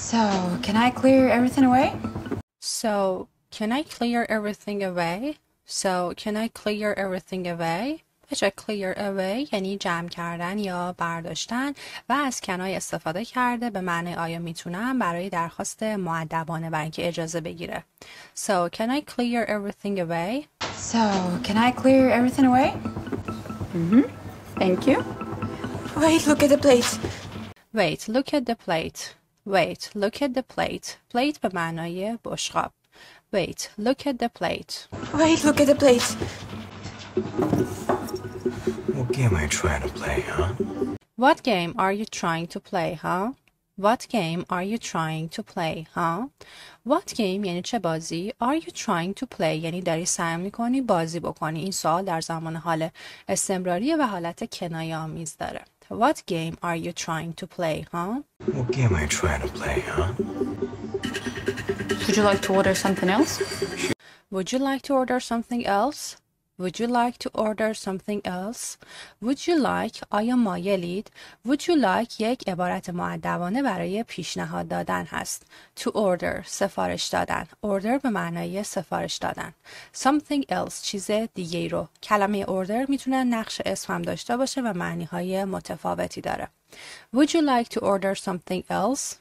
So, can I clear everything away? So, can I clear everything away? So, can I clear everything away? بچه clear away یعنی جمع کردن یا برداشتن و از کنای استفاده کرده به معنی آیا میتونم برای درخواست مؤدبانه برای اینکه اجازه بگیره. So, can I clear everything away? So, can I clear everything away? Thank you. Wait, look at the plate. Wait, look at the plate. Wait, look at the plate. Plate به معنای بشقاب. Wait, look at the plate. Wait, look at the plate. What game are you trying to play, huh? What game are you trying to play, huh? What game are you trying to play, huh? What game یعنی چه بازی؟ Are you trying to play یعنی داری سعی میکنی بازی بکنی. این سوال در زمان حال استمراریه و حالت کنایه آمیز داره. What game are you trying to play, huh? What game are you trying to play, huh? Would you like to order something else? Would you like to order something else? Would you like to order something else? Would you like آیا مایلید؟ Would you like یک عبارت مؤدبانه برای پیشنهاد دادن هست. To order سفارش دادن. Order به معنای سفارش دادن. Something else چیز دیگه رو. کلمه order میتونه نقش اسم هم داشته باشه و معنی های متفاوتی داره. Would you like to order something else?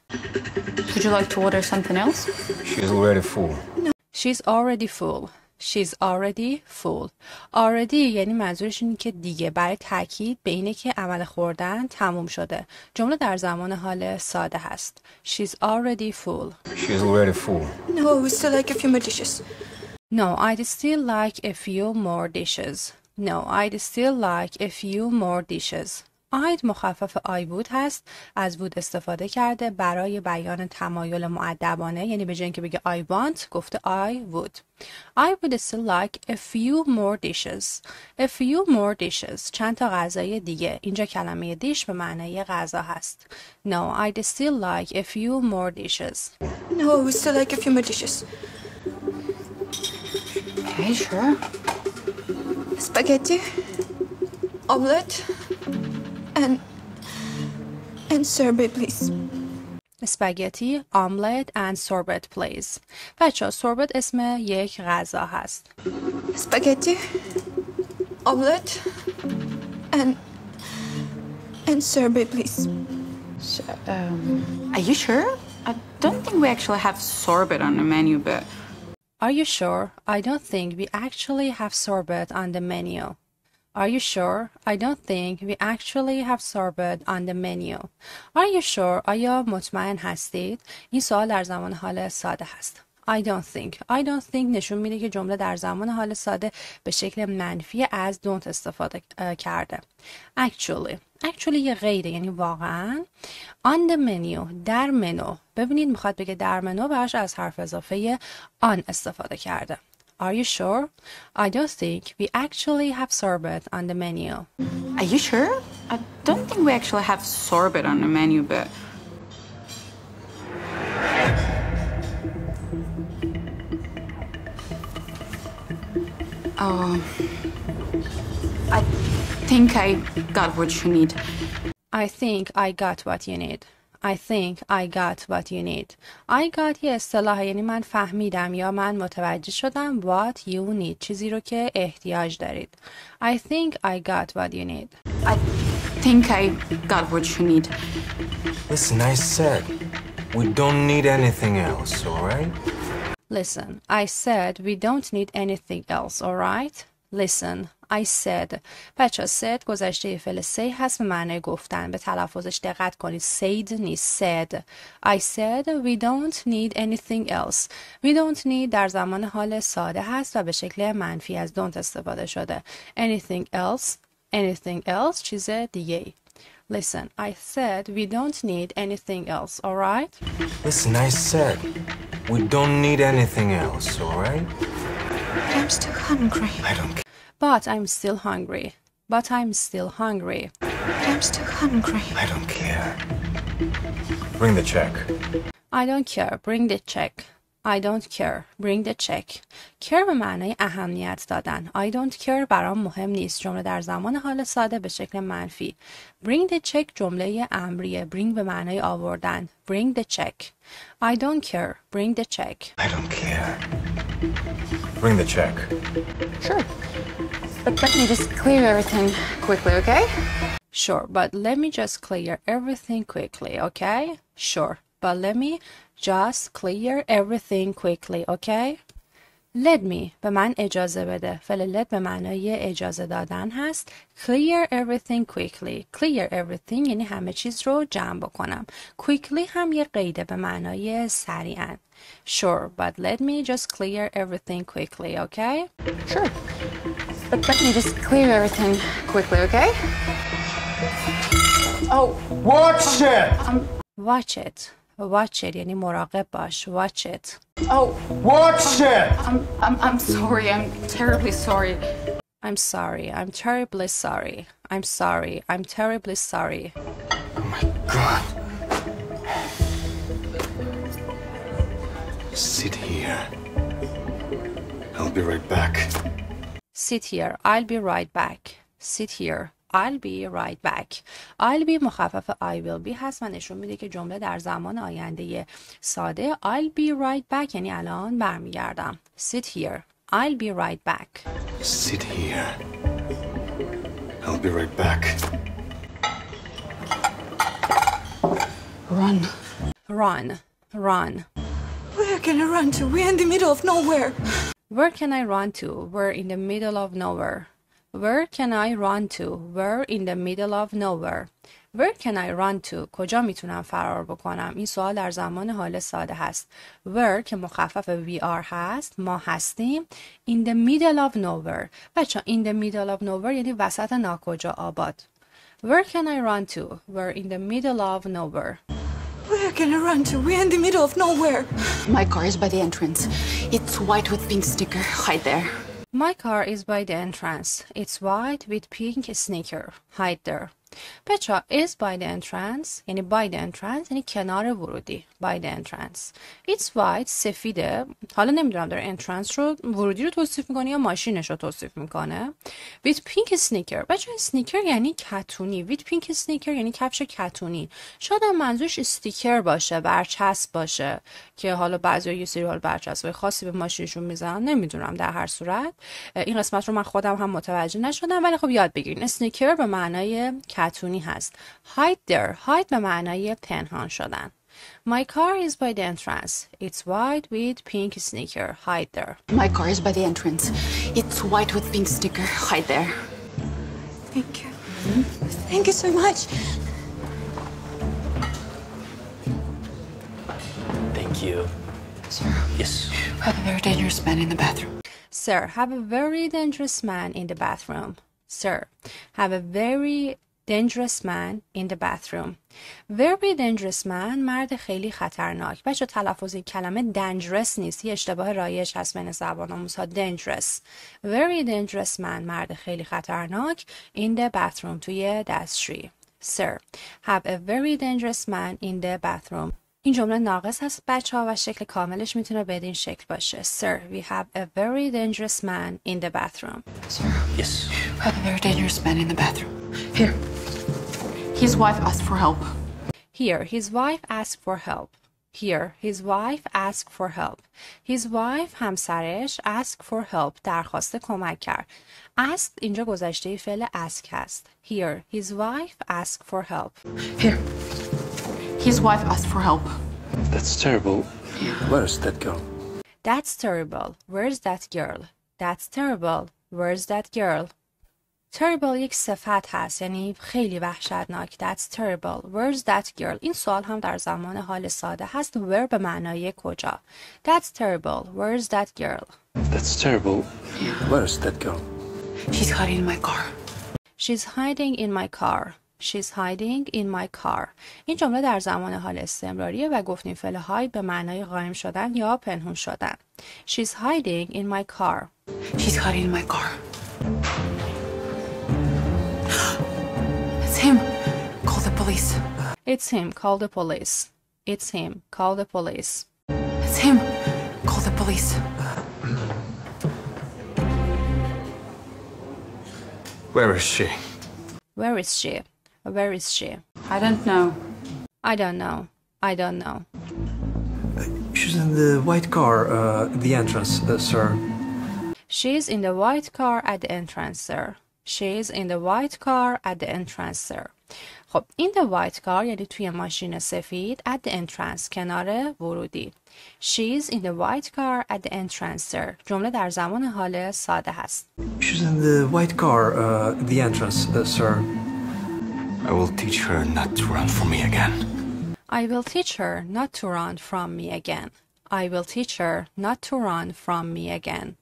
Would you like to order something else? She's already full. She's already full. She's already full. Already یعنی منظورش اینه که دیگه برای تاکید به اینه که عمل خوردن تموم شده. جمله در زمان حال ساده هست. She's already full. She's already full. No, we still like a few more dishes. No, I'd still like a few more dishes. No, I'd still like a few more dishes. I'd مخفف I would هست. از would استفاده کرده برای بیان تمایل مؤدبانه یعنی به جای اینکه بگه I want گفته I would. I would still like a few more dishes. A few more dishes. چند تا غذای دیگه. اینجا کلمه دیش به معنای غذا هست. No, I'd still like a few more dishes. No, we still like a few more dishes. Okay, sure. Spaghetti, omelette, and sorbet, please. spaghetti, omelette and sorbet please. بچه ها sorbet اسم یک غذا هست. Spaghetti, omelette, and sorbet, please. So, are you sure? I don't think we actually have sorbet on the menu, but... Are you sure? I don't think we actually have sorbet on the menu. Are you sure? I don't think we actually have sorbet on the menu. Are you sure? آیا مطمئن هستید؟ این سوال در زمان حال ساده هست. I don't think نشون میده که جمله در زمان حال ساده به شکل منفی از don't استفاده کرده. Actually یه غیره یعنی واقعا. On the menu در منو. ببینید میخواد بگه در منو براش از حرف اضافه on استفاده کرده. Are you sure? I don't think we actually have sorbet on the menu. Are you sure? I don't think we actually have sorbet on the menu, but... I think I got what you need. I think I got what you need. I think I got what you need. I got یه اصطلاح یعنی من فهمیدم یا من متوجه شدم what you need چیزی رو که احتیاج دارید. I think I got what you need. I think I got what you need. Listen, I said we don't need anything else, all right? Listen, I said we don't need anything else, all right? Listen, I said. بچه said گذشته فعل say هست به معنی گفتن. به تلفظش دقت کنید. said نیست said. I said we don't need anything else. We don't need در زمان حال ساده هست و به شکل منفی از don't استفاده شده. Anything else چیز دیگه. Listen, I said we don't need anything else, all right? Listen, I said we don't need anything else, all right? But I'm still hungry. I don't care. But I'm still hungry. But I'm still hungry. But I'm still hungry. I don't care. Bring the check. I don't care. Bring the check. I don't care. Bring the check. care به معنای اهمیت دادن. I don't care برام مهم نیست. جمله در زمان حال ساده به شکل منفی. Bring the check جمله امریه. Bring به معنای آوردن. Bring the check. I don't care. Bring the check. I don't care. Bring the check. Sure. But let me just clear everything quickly, okay? Sure, but let me just clear everything quickly, okay? Sure, but let me just clear everything quickly, okay? Let me به من اجازه بده. فعل let به معنای اجازه دادن هست. Clear everything quickly. Clear everything یعنی همه چیز رو جمع بکنم. Quickly هم یه قیده به معنای سریعا. Sure, but let me just clear everything quickly, okay? Sure. But let me just clear everything quickly, okay? Oh, Watch it! Watch it. Watch it یعنی مراقب باش. Watch it. oh, Watch it! I'm sorry. I'm terribly sorry. I'm sorry. I'm terribly sorry. I'm sorry. I'm terribly sorry. Oh my God. Sit here. I'll be right back. Sit here. I'll be right back. Sit here. I'll be right back. I'll be مخفف I will be هست و نشون میده که جمله در زمان آینده ساده. I'll be right back یعنی الان برمیگردم. Sit here. I'll be right back. Sit here. I'll be right back. Run. Run. Run. Where can I run to? We're in the middle of nowhere. Where can I run to? We're in the middle of nowhere. Where can I run to? We're in the middle of nowhere. Where can I run to? کجا میتونم فرار بکنم؟ این سوال در زمان حال ساده هست. Where که مخفف we are هست. ما هستیم. In the middle of nowhere. بچه in the middle of nowhere یعنی وسط ناکجا آباد. Where can I run to? We're in the middle of nowhere. Where can I run to? We're in the middle of nowhere. My car is by the entrance. It's white with pink sticker. Hide there. My car is by the entrance. It's white with pink sneaker. Hide there. بچه is by the entrance یعنی by the entrance یعنی کنار ورودی. By the entrance. It's white سفیده. حالا نمیدونم داره entrance رو ورودی رو توصیف میکنه یا ماشینش رو توصیف میکنه. With pink sneaker. بچه sneaker یعنی کتونی. With pink sneaker یعنی کفش کتونی. شاید هم منظورش استیکر باشه. برچسب باشه. که حالا بعضی یه سری برچسبای خاصی به ماشینشون میزنن. نمیدونم در هر صورت. این قسمت رو من خودم هم متوجه نشدم ولی خب یاد بگیرین. sneaker به معنای کتونی هست. Hide there. Hide به معنای پنهان شدن. My car is by the entrance. It's white with pink sneaker. Hide there. My car is by the entrance. It's white with pink sticker. Hide there. Thank you. Thank you so much. Thank you. Sir, Yes. I have a very dangerous man in the bathroom. Sir, have a very dangerous man in the bathroom. Sir, have a very dangerous man in the bathroom. Very dangerous man مرد خیلی خطرناک. بچه تلفظ این کلمه dangerous نیست. یه اشتباه رایج هست بین زبان آموزها. dangerous. Very dangerous man مرد خیلی خطرناک in the bathroom توی دستشویی. Sir, have a very dangerous man in the bathroom. این جمله ناقص هست بچه ها و شکل کاملش میتونه بدین شکل باشه. Sir, we have a very dangerous man in the bathroom. Sir, Yes. I have a very dangerous man in the bathroom. Here. His wife asked for help. Here, his wife asked for help. Here, his wife asked for help. His wife همسرش asked for help درخواست کمک کرد. asked اینجا گذشته فعل ask هست. Here, his wife asked for help. Here. His wife asked for help. That's terrible. Where's that girl? That's terrible. Where's that girl? That's terrible. Where's that girl? Terrible یک صفت هست یعنی خیلی وحشتناک. That's terrible. Where's that girl? این سوال هم در زمان حال ساده هست. Where به معنای کجا. That's terrible. Where's that girl? That's terrible. Where's that girl? She's hiding in my car. She's hiding in my car. She's hiding in my car. این جمله در زمان حال استمراریه و گفتیم فعل hide به معنای قایم شدن یا پنهون شدن. She's hiding in my car. She's hiding in my car. It's him. Call the police. It's him. Call the police. It's him. Call the police. It's him. Call the police. Where is she? Where is she? Where is she? I don't know. I don't know. I don't know. She's in the white car, the entrance, sir. She's in the white car at the entrance, sir. She's in the white car at the entrance, sir. خب in the white car یعنی توی ماشین سفید at the entrance کنار ورودی. She's in the white car at the entrance, sir. جمله در زمان حال ساده هست. She's in the white car, the entrance, sir. I will teach her not to run from me again. I will teach her not to run from me again. I will teach her not to run from me again.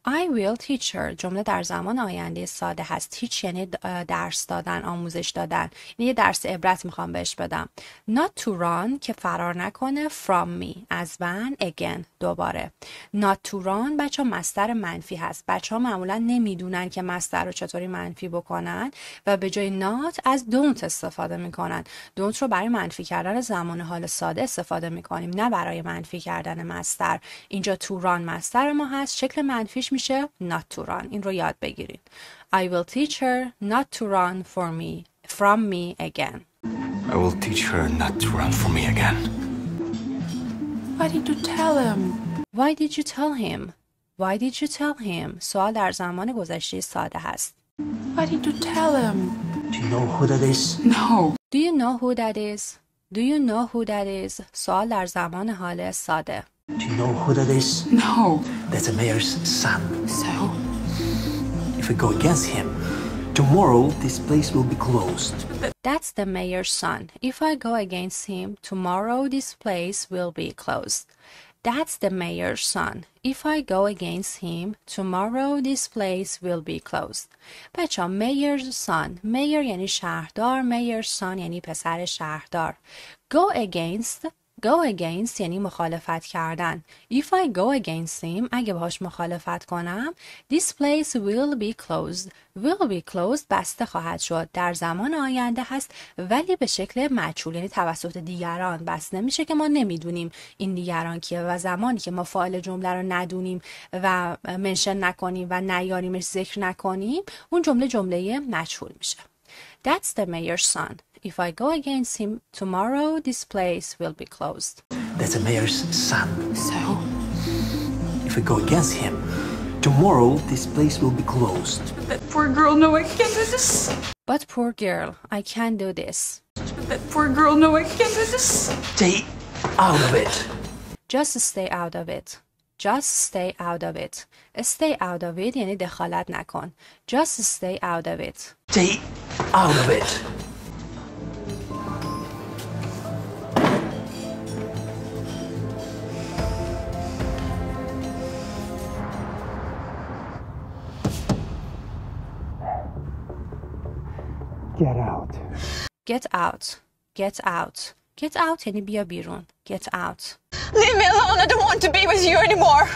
I will teach her جمله در زمان آینده ساده هست. teach یعنی درس دادن، آموزش دادن. یعنی یه درس عبرت میخوام بهش بدم. not to run که فرار نکنه from me از من again دوباره. not to run بچه ها مصدر منفی هست. بچه ها معمولا نمیدونن که مصدر رو چطوری منفی بکنن و به جای not از don't استفاده میکنن. don't رو برای منفی کردن زمان حال ساده استفاده میکنیم نه برای منفی کردن مصدر. اینجا to run مصدر ما هست. شکل منفیش میشه not to run. این رو یاد بگیرید. I will teach her not to run from me again. I will teach her not to run from me again. Why did you tell him? Why did you tell him? Why did you tell him? سوال در زمان گذشته ساده هست. Why did you tell him? Do you know who that is? No. Do you know who that is? Do you know who that is? سوال در زمان حال ساده. Do you know who that is? No. That's the mayor's son. So? If we go against him, tomorrow this place will be closed. That's the mayor's son. If I go against him, tomorrow this place will be closed. That's the mayor's son. If I go against him, tomorrow this place will be closed. بچه mayor's son. mayor یعنی شهردار. mayor's son یعنی پسر شهردار. Go against یعنی مخالفت کردن. If I go against him اگه باهاش مخالفت کنم this place will be closed. will be closed بسته خواهد شد. در زمان آینده هست ولی به شکل مجهول یعنی توسط دیگران بسته نمیشه که ما نمیدونیم این دیگران کیه و زمانی که ما فاعل جمله رو ندونیم و منشن نکنیم و نیاریمش ذکر نکنیم اون جمله مجهول میشه. That's the mayor's son. If I go against him, tomorrow this place will be closed. That's the mayor's son. So? If we go against him, tomorrow this place will be closed. That poor girl, no, I can't do this. But poor girl, I can't do this. That poor girl, no, I can't do this. Stay out of it. Just stay out of it. Just stay out of it. Stay out of it یعنی دخالت نکن. Just stay out of it. Stay out of it. Get out. Get out. Get out. Get out یعنی بیا بیرون. Get out. Leave me alone. I don't want to be with you anymore.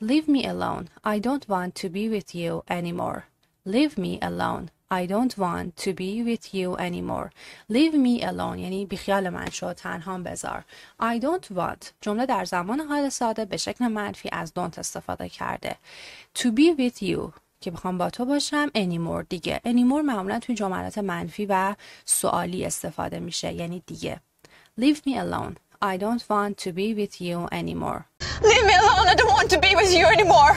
Leave me alone. I don't want to be with you anymore. Leave me alone. I don't want to be with you anymore. Leave me alone یعنی بیخیال من شو تنهام بذار. I don't want جمله در زمان حال ساده به شکل منفی از don't استفاده کرده. To be with you که بخوام با تو باشم anymore دیگه. anymore معمولا توی جملات منفی و سوالی استفاده میشه یعنی دیگه. Leave me alone. I don't want to be with you anymore. Leave me alone. I don't want to be with you anymore.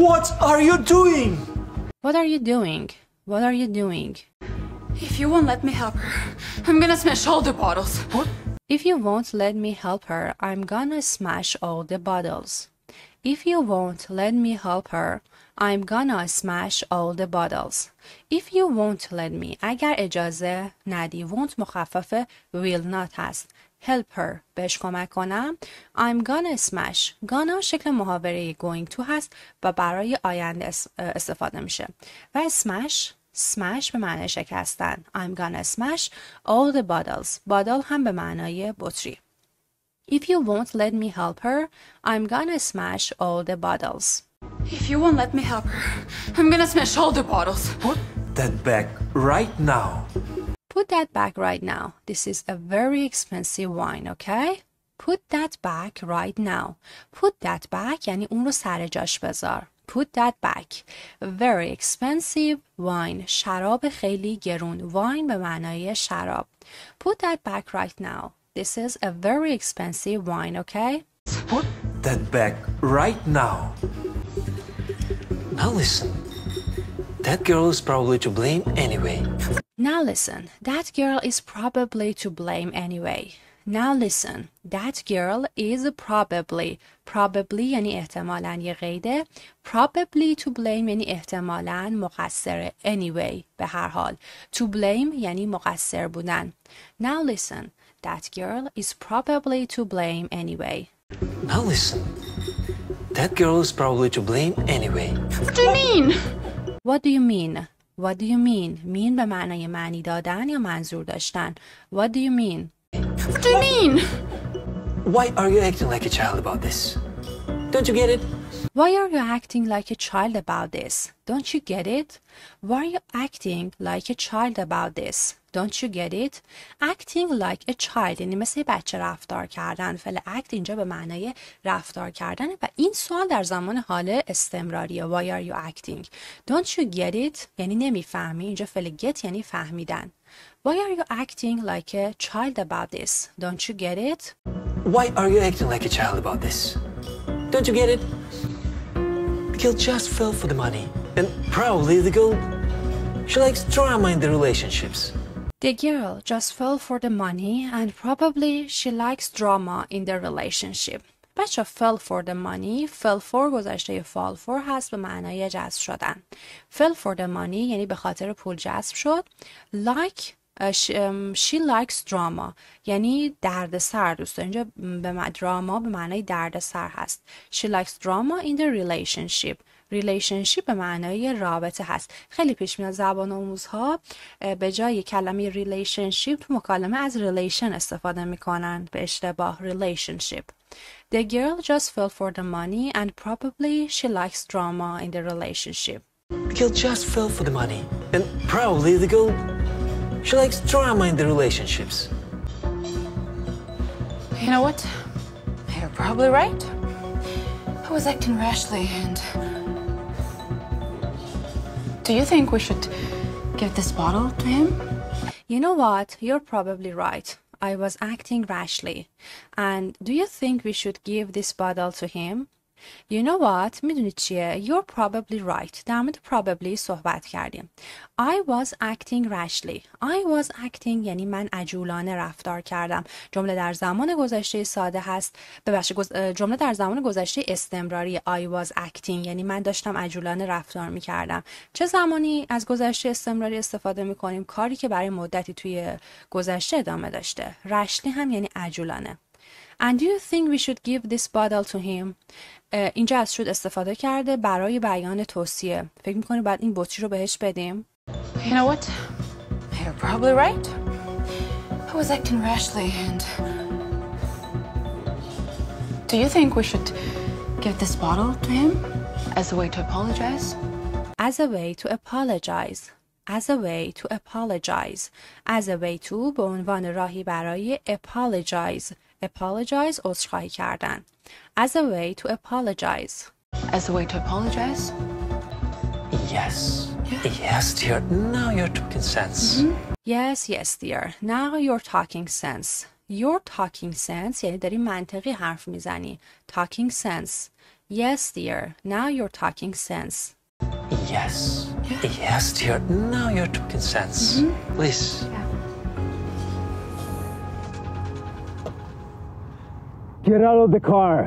What are you doing? What are you doing? What are you doing? If you won't let me help her, I'm gonna smash all the bottles. What? If you won't let me help her, I'm gonna smash all the bottles. If you won't let me help her, I'm gonna smash all the bottles. If you won't let me اگر اجازه ندی won't مخفف will not هست. help her بهش کمک کنم I'm gonna smash gonna شکل محاوره going to هست و برای آینده استفاده میشه و smash smash به معنی شکستن. I'm gonna smash all the bottles. bottle هم به معنای بطری. If you won't let me help her, I'm gonna smash all the bottles. If you won't let me help her, I'm gonna smash all the bottles. Put that back right now. Put that back right now. This is a very expensive wine, okay? Put that back right now. Put that back یعنی اون رو سر جاش بذار. Put that back. Very expensive wine. شراب خیلی گرون. Wine به معنای شراب. Put that back right now. This is a very expensive wine, okay? Put that back right now. Now listen. That girl is probably to blame anyway. Now listen. That girl is probably to blame anyway. Now listen. That girl is probably یعنی احتمالاً یه قیده. Probably to blame یعنی احتمالاً مقصره. Anyway به هر حال. To blame یعنی مقصر بودن. Now listen. That girl is probably to blame anyway. Now listen. That girl is probably to blame anyway. What do you mean? What do you mean? What do you mean? mean به معنای معنی دادن یا منظور داشتن. What do you mean? What do you mean? Why are you acting like a child about this? Don't you get it? Why are you acting like a child about this? Don't you get it? Why are you acting like a child about this? Don't you get it? Acting like a child یعنی مثل بچه رفتار کردن. فعل act اینجا به معنای رفتار کردن و این سوال در زمان حال استمراریه. Why are you acting? Don't you get it? یعنی نمیفهمی. اینجا فعل get یعنی فهمیدن. Why are you acting like a child about this? Don't you get it? Why are you acting like a child about this? Don't you get it? The girl just fell for the money. And probably the girl, she likes drama in the relationships. The girl just fell for the money and probably she likes drama in the relationship. بچه fell for the money. fell for گذشته fall for هست به معنای جذب شدن. fell for the money یعنی به خاطر پول جذب شد. like she likes drama یعنی دردسر دوست داره. اینجا دراما به معنای دردسر هست. she likes drama in the relationship. relationship به معنای رابطه هست. خیلی پیش میاد زبان آموزها به جای کلمه relationship تو مکالمه از relation استفاده میکنن به اشتباه. relationship. The girl just fell for the money and probably she likes drama in the relationship. The girl just fell for the money. And probably the girl, she likes drama in the relationships. You know what? You're probably right. I was acting rashly and... Do you think we should give this bottle to him? You know what? You're probably right. I was acting rashly. And do you think we should give this bottle to him? You know what? میدونی چیه؟ You're probably right. در مورد probably صحبت کردیم. I was acting rashly. I was acting یعنی من عجولانه رفتار کردم. جمله در زمان گذشته ساده هست. ببخشید جمله در زمان گذشته استمراری. I was acting یعنی من داشتم عجولانه رفتار میکردم. چه زمانی از گذشته استمراری استفاده میکنیم؟ کاری که برای مدتی توی گذشته ادامه داشته. rashly هم یعنی عجولانه. And do you think we should give this bottle to him? اینجا از should استفاده کرده برای بیان توصیه. فکر میکنی باید این بطری رو بهش بدیم؟ You know what? You're probably right. I was acting rashly and... Do you think we should give this bottle to him as a way to apologize? As a way to apologize. As a way to apologize. As a way to به عنوان راهی برای apologize. Apologize عذرخواهی کردن. As a way to apologize. As a way to apologize? Yes. Yes, dear. Now you're talking sense. Yes, dear. Now you're talking sense. You're talking sense یعنی داری منطقی حرف میزنی. Talking sense. Yes, dear. Now you're talking sense. Yes. Yes, dear. Now you're talking sense. Please. Get out of the car.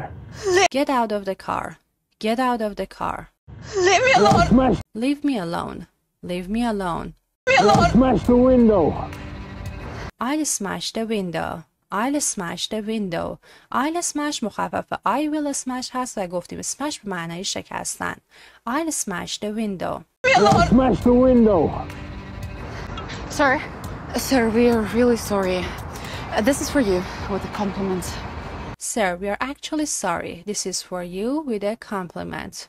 Get out of the car. Get out of the car. Leave me alone. Smash, Leave me alone. Leave me alone. smash the window. I'll smash the window. I'll smash the window. I'll smash مخفف I will smash هست و گفتیم smash به معنای شکستن. I'll smash the window. Smash the window. Sir, we are really sorry. This is for you with a compliment. Sir, we are actually sorry. This is for you with a compliment.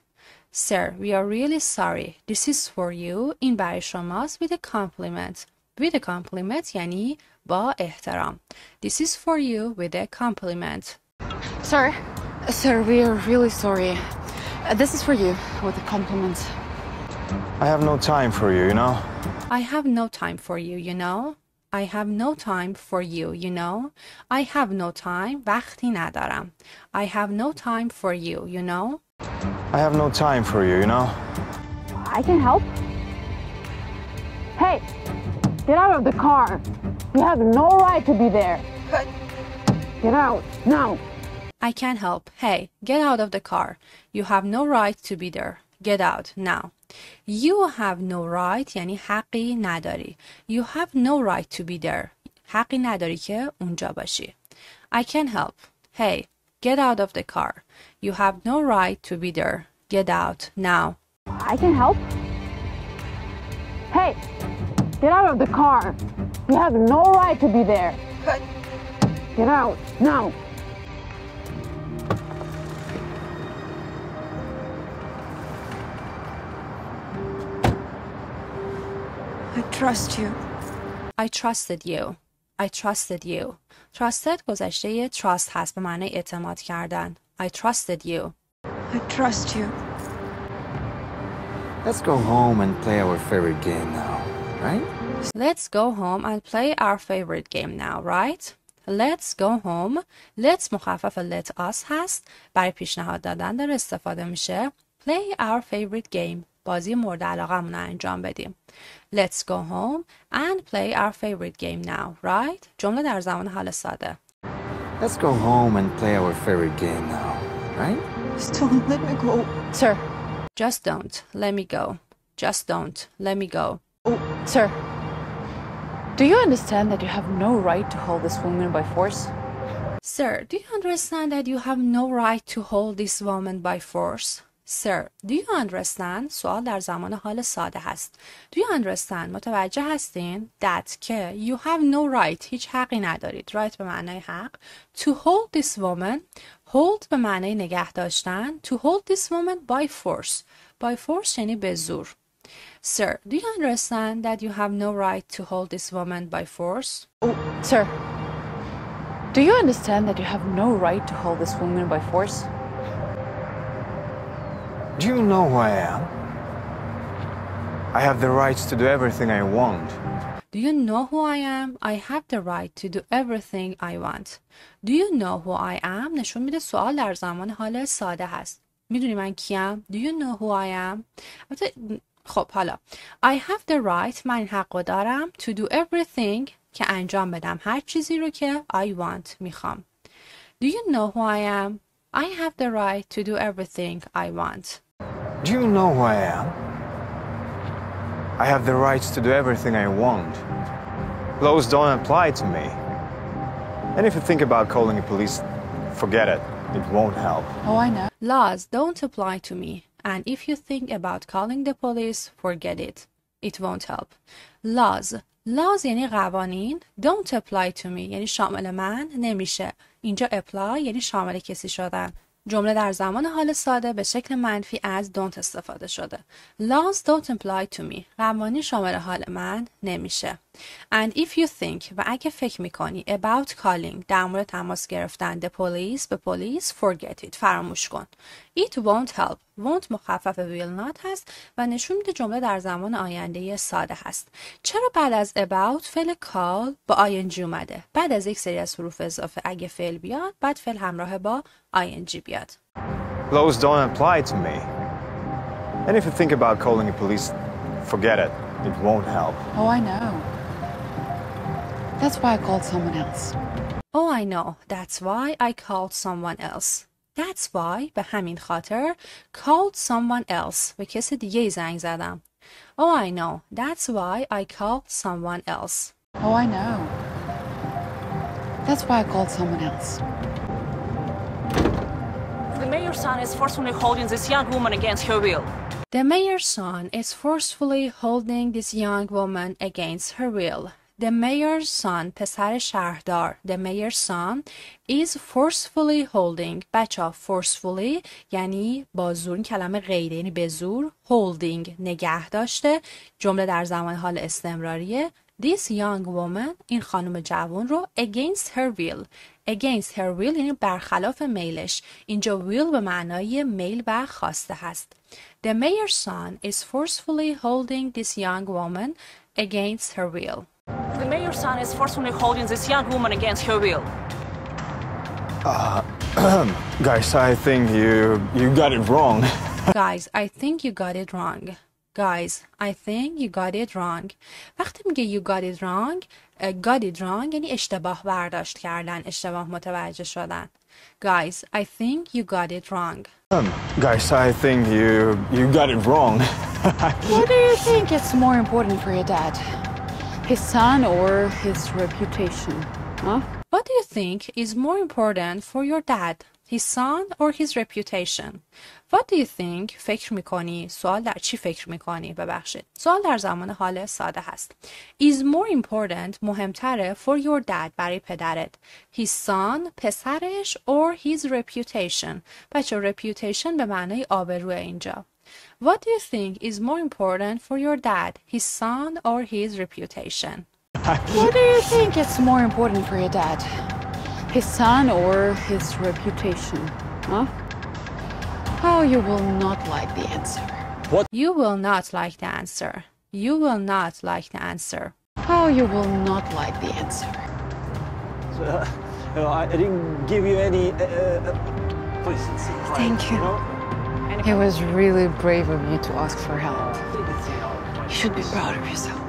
Sir, we are really sorry. This is for you. این برای شماست with a compliment. With a compliment یعنی با احترام. This is for you with a compliment. Sir, we are really sorry. This is for you with a compliment. I have no time for you, you know? I have no time for you, you know? I have no time for you, you know? I have no time. وقتی ندارم. I have no time for you, you know? I have no time for you, you know? I can help. Hey, get out of the car. You have no right to be there. Get out, now. I can help. Hey, get out of the car. You have no right to be there. Get out now. You have no right یعنی حقی نداری. You have no right to be there. حقی نداری که اونجا باشی. I can help. Hey, get out of the car. You have no right to be there. Get out now. I can help. Hey, get out of the car. You have no right to be there. Get out, now. I trust you. I trusted you. I trusted you. Trusted گذشته trust هست به معنی اعتماد کردن. I trusted you. I trust you. Let's go home and play our favorite game now, right? Let's go home and play our favorite game now, right? Let's go home. Let's مخفف let us هست. برای پیشنهاد دادن در استفاده میشه. Play our favorite game. بازی مورد علاقمون رو انجام بدیم. Let's go home and play our favorite game now, right? جمله در زمان حال ساده. Let's go home and play our favorite game now, right? Just don't let me go. Sir, Just don't let me go. Just don't let me go. sir, do you understand that you have no right to hold this woman by force? Sir, do you understand that you have no right to hold this woman by force? Sir, do you understand? سوال در زمان حال ساده هست. Do you understand? متوجه هستین؟ That که you have no right. هیچ حقی ندارید. Right به معنای حق. To hold this woman. Hold به معنای نگه داشتن. To hold this woman by force. By force یعنی به زور. Sir, do you understand that you have no right to hold this woman by force? Sir, do you understand that you have no right to hold this woman by force? Do you know who I am? I have the rights to do everything I want. Do you know who I am? I have the right to do everything I want. Do you know who I am? نشون میده سوال در زمان حال ساده هست. میدونی من کیم؟ Do you know who I am? خب حالا I have the right من این حق رو دارم to do everything که انجام بدم هر چیزی رو که I want میخوام. Do you know who I am? I have the right to do everything I want. Do you know who I am? I have the rights to do everything I want. Laws don't apply to me. And if you think about calling the police, forget it. It won't help. Oh, I know. Laws don't apply to me. And if you think about calling the police, forget it. It won't help. Laws یعنی قوانین. Don't apply to me یعنی شامل من نمیشه. اینجا apply یعنی شامل کسی شدن. جمله در زمان حال ساده به شکل منفی از don't استفاده شده. Laws don't apply to me. قوانین شامل حال من نمیشه. And if you think و اگه فکر میکنی about calling در مورد تماس گرفتن the police به پلیس forget it فراموش کن. It won't help. won't مخفف will not هست و نشون میده جمله در زمان آینده ساده هست. چرا بعد از about فعل call با ing اومده؟ بعد از یک سری از حروف اضافه اگه فعل بیاد بعد فعل همراه با ing بیاد. Laws don't apply to me. And if you think about calling the police, forget it. It won't help. Oh, I know. That's why I called someone else. Oh, I know. That's why I called someone else. That's why به همین خاطر called someone else به کسی دیگه زنگ زدم. Oh, I know. That's why I called someone else. Oh, I know. That's why I called someone else. The mayor's son is forcefully holding this young woman against her will. The mayor's son is forcefully holding this young woman against her will. The mayor's son پسر شهردار. The mayor's son is forcefully holding. بچه forcefully یعنی با زور، کلمه غیره یعنی به زور. holding نگه داشته. جمله در زمان حال استمراریه. This young woman این خانم جوان رو against her will. Against her will یعنی برخلاف میلش. اینجا will به معنای میل و خواسته هست. The mayor's son is forcefully holding this young woman against her will. The mayor's son is forcefully holding this young woman against her will. Guys, I think you got it wrong. Guys, I think you got it wrong. Guys, I think you got it wrong. وقتی میگه you got it wrong, got it wrong یعنی اشتباه برداشت کردن، اشتباه متوجه شدن. Guys, I think you got it wrong. Guys, I think you got it wrong. What do you think is more important for your dad? His son or his reputation? Huh? What do you think is more important for your dad? His son or his reputation? What do you think? فکر میکنی؟ سوال در چی فکر میکنی؟ ببخشید. سوال در زمان حال ساده هست. Is more important مهمتره for your dad برای پدرت. His son پسرش or his reputation. بچه reputation به معنای آبروی اینجا. What do you think is more important for your dad? His son or his reputation? What do you think is more important for your dad? His son or his reputation? Huh? Oh, you will not like the answer. You will not like the answer. You will not like the answer. Oh, you will not like the answer. I didn't give you any. Please. Thank you. It was really brave of you to ask for help. You should be proud of yourself.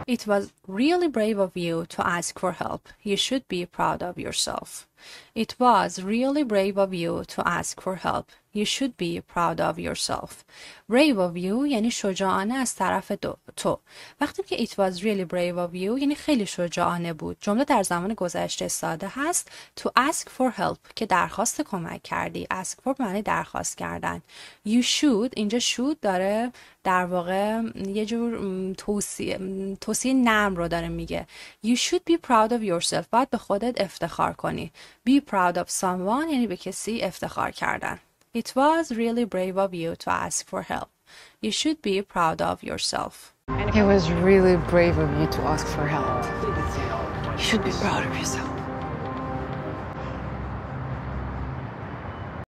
It was really brave of you to ask for help. You should be proud of yourself. It was really brave of you to ask for help. You should be proud of yourself. Brave of you یعنی شجاعانه از طرف تو. وقتی که it was really brave of you یعنی خیلی شجاعانه بود. جمله در زمان گذشته ساده هست. To ask for help که درخواست کمک کردی. Ask for معنی درخواست کردن. You should اینجا should داره در واقع یه جور توصیه نرم رو داره میگه. You should be proud of yourself. باید به خودت افتخار کنی. Be proud of someone یعنی به کسی افتخار کردن. It was really brave of you to ask for help. You should be proud of yourself. It was really brave of you to ask for help. You should be proud of yourself.